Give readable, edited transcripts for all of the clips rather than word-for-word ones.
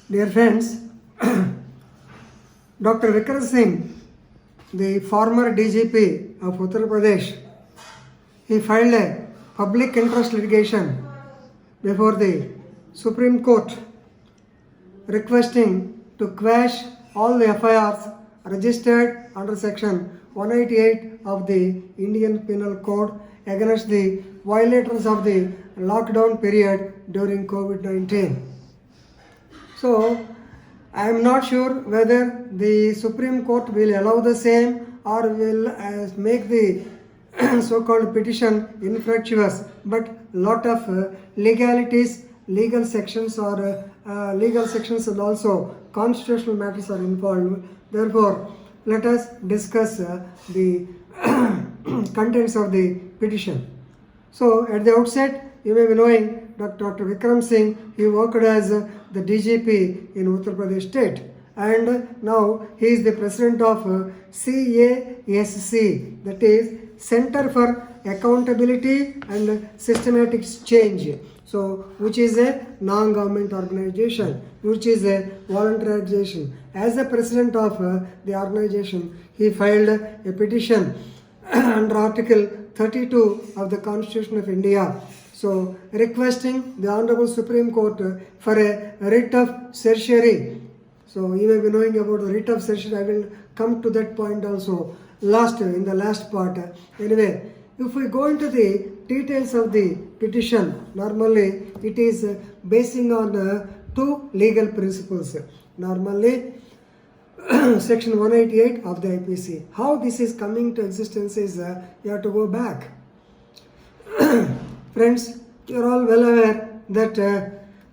Dear friends, Dr. Vikram Singh, the former DGP of Uttar Pradesh, he filed a public interest litigation before the Supreme Court requesting to quash all the FIRs registered under Section 188 of the Indian Penal Code against the violators of the lockdown period during COVID-19. So, I am not sure whether the Supreme Court will allow the same or will make the so-called petition infructuous, but lot of legalities, legal sections and also constitutional matters are involved. Therefore, let us discuss the contents of the petition. So, at the outset, you may be knowing Dr. Vikram Singh, he worked as the DGP in Uttar Pradesh state, and now he is the president of CASC, that is Center for Accountability and Systematic Change. So, which is a non-government organization, which is a voluntary organization. As the president of the organization, he filed a petition under Article 32 of the Constitution of India. So, requesting the Honorable Supreme Court for a writ of certiorari. So, you may be knowing about the writ of certiorari. I will come to that point also in the last part. Anyway, if we go into the details of the petition, normally it is basing on two legal principles. Normally, Section 188 of the IPC. How this is coming to existence is you have to go back. Friends, you are all well aware that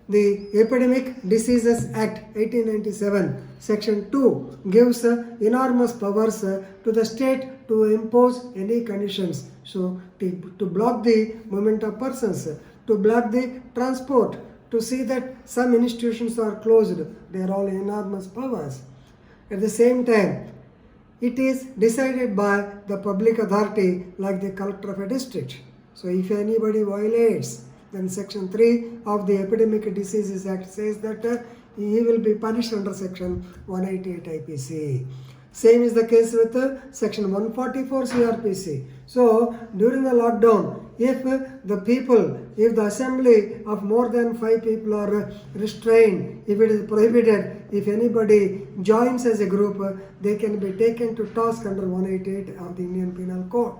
the Epidemic Diseases Act 1897, Section 2 gives enormous powers to the state to impose any conditions. So, to block the movement of persons, to block the transport, to see that some institutions are closed, they are all enormous powers. At the same time, it is decided by the public authority like the collector of a district. So, if anybody violates, then Section 3 of the Epidemic Diseases Act says that he will be punished under Section 188 IPC. Same is the case with Section 144 CRPC. So, during the lockdown, if the assembly of more than 5 people are restrained, if it is prohibited, if anybody joins as a group, they can be taken to task under 188 of the Indian Penal Code.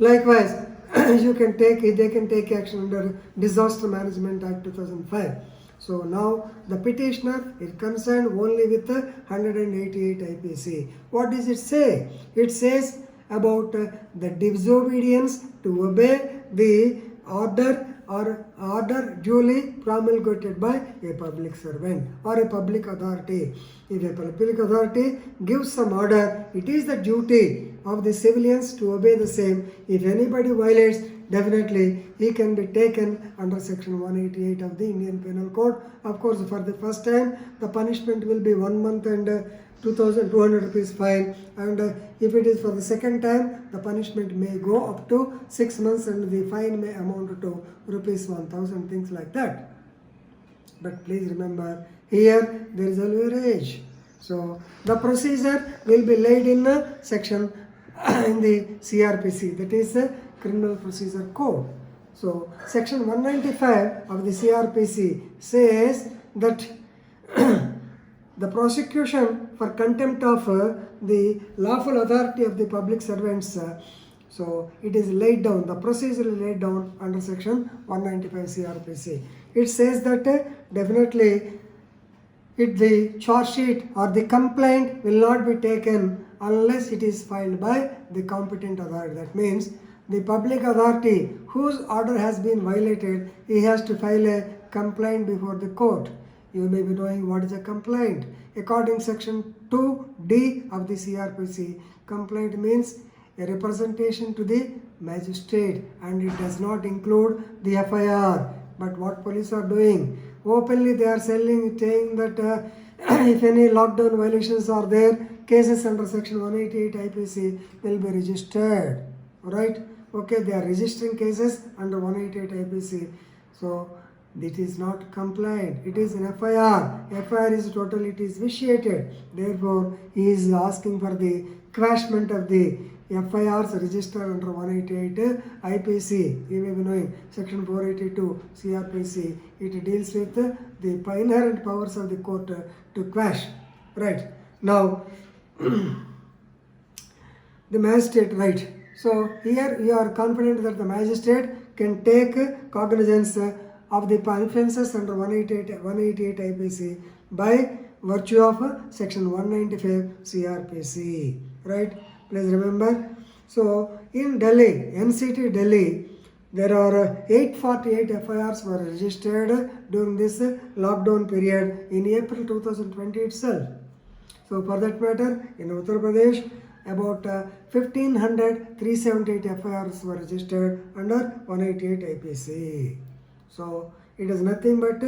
Likewise, they can take action under Disaster Management Act 2005. So now the petitioner is concerned only with the 188 IPC. What does it say? It says about the disobedience to obey the order or order duly promulgated by a public servant or a public authority. If a public authority gives some order, it is the duty of the civilians to obey the same. If anybody violates, definitely he can be taken under Section 188 of the Indian Penal Code. Of course, for the first time, the punishment will be 1 month and 2,200 rupees fine, and if it is for the second time, the punishment may go up to 6 months and the fine may amount to rupees 1,000, things like that. But please remember, here there is a leverage. So the procedure will be laid in section in the CRPC, that is the Criminal Procedure Code. So Section 195 of the CRPC says that the prosecution for contempt of the lawful authority of the public servants, so it is laid down, the procedure is laid down under Section 195 CRPC. It says that definitely the charge sheet or the complaint will not be taken unless it is filed by the competent authority. That means the public authority whose order has been violated, he has to file a complaint before the court. You may be knowing what is a complaint. According to Section 2D of the CRPC, complaint means a representation to the magistrate, and it does not include the FIR. But what police are doing? Openly they are saying that if any lockdown violations are there, cases under Section 188 IPC will be registered. Alright? Okay, they are registering cases under 188 IPC. So It is not complaint. It is an FIR. FIR is total. It is vitiated. Therefore, he is asking for the quashment of the FIRs registered under 188 IPC. You may be knowing section 482 CRPC. It deals with the inherent powers of the court to quash. Right. Now, the magistrate, right. So here you are confident that the magistrate can take cognizance of the offences under 188 IPC by virtue of section 195 CRPC. Right. Please remember. So in Delhi, NCT Delhi, there are 848 FIRs were registered during this lockdown period in April 2020 itself. So for that matter, in Uttar Pradesh, about 1500 378 FIRs were registered under 188 IPC. So it is nothing but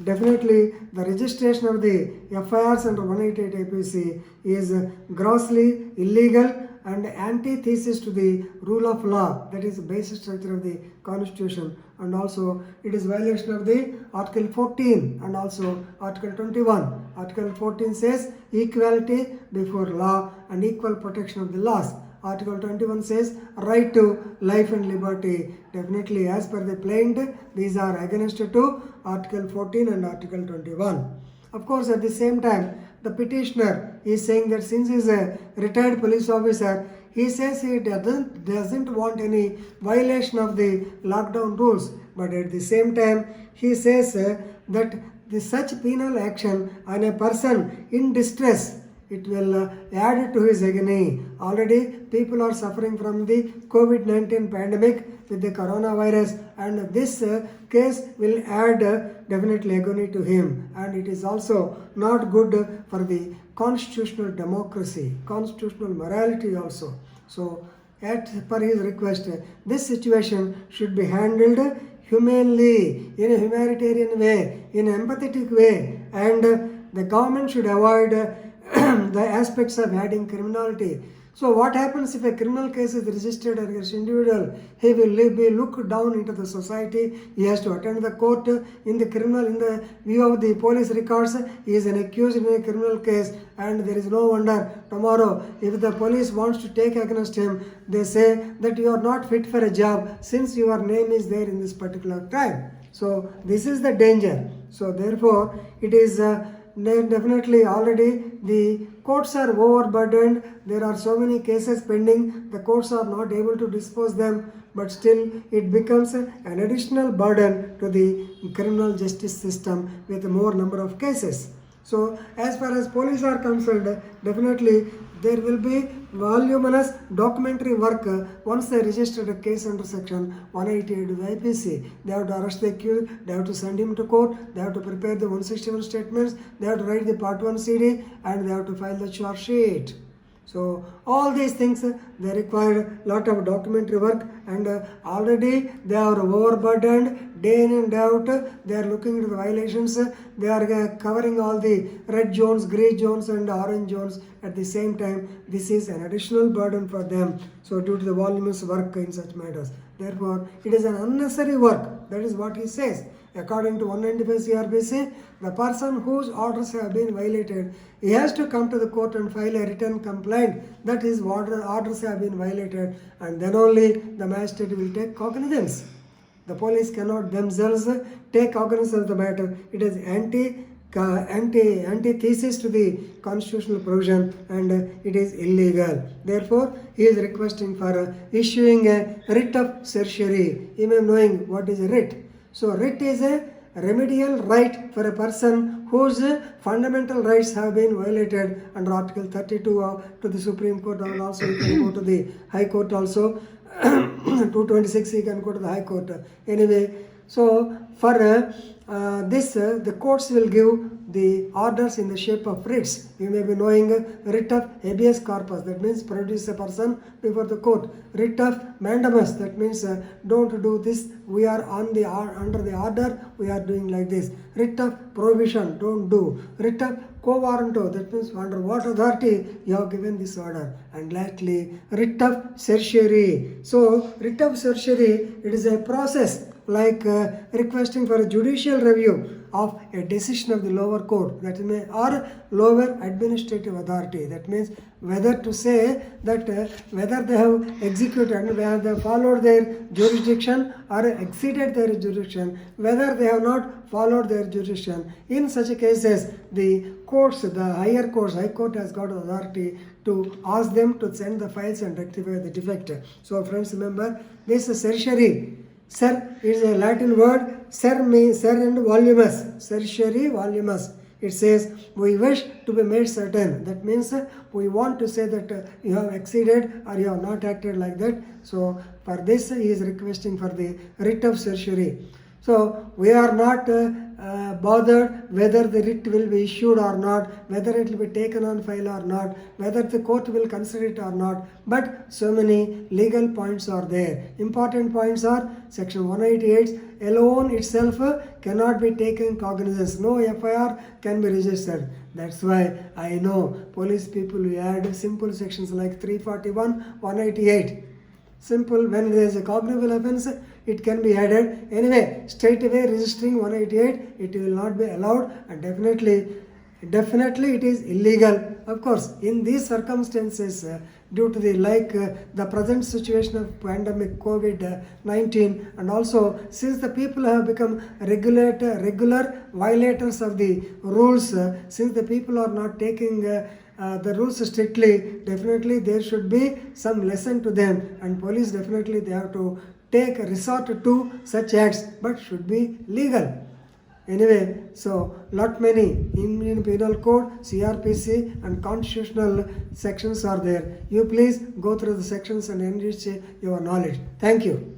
definitely the registration of the FIRs under 188 IPC is grossly illegal and antithesis to the rule of law, that is the basic structure of the constitution, and also it is violation of the article 14 and also article 21. Article 14 says equality before law and equal protection of the laws. Article 21 says right to life and liberty. Definitely as per the plaintiff, these are against to article 14 and article 21. Of course, at the same time, the petitioner is saying that since he is a retired police officer, he says he doesn't want any violation of the lockdown rules. But at the same time, he says that such penal action on a person in distress, it will add to his agony. Already people are suffering from the COVID-19 pandemic with the coronavirus, and this case will add definitely agony to him, and it is also not good for the constitutional democracy, constitutional morality also. So per his request, this situation should be handled humanely, in a humanitarian way, in an empathetic way, and the government should avoid the aspects of adding criminality. So what happens if a criminal case is registered against individual? He will be looked down into the society. He has to attend the court in the view of the police records. He is an accused in a criminal case, and there is no wonder tomorrow if the police wants to take against him, they say that you are not fit for a job since your name is there in this particular crime. So this is the danger. So therefore it is definitely already the courts are overburdened. There are so many cases pending. The courts are not able to dispose them, but still it becomes an additional burden to the criminal justice system with more number of cases. So as far as police are concerned, definitely there will be voluminous documentary work once they registered a case under section 188 of the IPC. They have to arrest the accused, they have to send him to court, they have to prepare the 161 statements, they have to write the part 1 CD, and they have to file the charge sheet. So all these things, they require a lot of documentary work, and already they are overburdened day in and out. They are looking into the violations. They are covering all the red zones, grey zones and orange zones at the same time. This is an additional burden for them. So due to the voluminous work in such matters. Therefore, it is an unnecessary work. That is what he says. According to 195 CRPC, the person whose orders have been violated, he has to come to the court and file a written complaint that his orders have been violated, and then only the magistrate will take cognizance. The police cannot themselves take cognizance of the matter. It is antithesis to the constitutional provision, and it is illegal. Therefore, he is requesting for issuing a writ of certiorari. You may knowing what is a writ. So writ is a remedial right for a person whose fundamental rights have been violated under Article 32 to the Supreme Court, and also you can go to the High Court also. 226 you can go to the High Court. Anyway, so for this the courts will give the orders in the shape of writs. You may be knowing writ of habeas corpus, that means produce a person before the court. Writ of mandamus, that means don't do this, we are under the order, we are doing like this. Writ of prohibition, don't do. Writ of quo warranto, that means under what authority you have given this order. And lastly, writ of certiorari. So writ of certiorari, it is a process like requesting for a judicial review of a decision of the lower court, that may, or lower administrative authority. That means whether to say that whether they have executed and whether they have followed their jurisdiction or exceeded their jurisdiction, whether they have not followed their jurisdiction. In such cases, the courts, the higher courts, High Court has got authority to ask them to send the files and rectify the defect. So friends, remember, this is certiorari. Ser is a Latin word. Ser means ser and volumus. Certiorari volumus. It says we wish to be made certain. That means we want to say that you have exceeded or you have not acted like that. So for this he is requesting for the writ of certiorari. So we are not bothered whether the writ will be issued or not, whether it will be taken on file or not, whether the court will consider it or not. But so many legal points are there. Important points are section 188 alone itself cannot be taken cognizance. No FIR can be registered. That's why I know police people will add simple sections like 341, 188. Simple, when there is a cognizable offence, it can be added. Anyway, straight away registering 188, it will not be allowed, and definitely it is illegal. Of course, in these circumstances, due to the present situation of pandemic COVID-19, and also since the people have become regular violators of the rules, since the people are not taking the rules strictly, definitely there should be some lesson to them, and police definitely they have to take resort to such acts, but should be legal. Anyway, so lot many Indian Penal Code, CRPC and constitutional sections are there. You please go through the sections and enrich your knowledge. Thank you.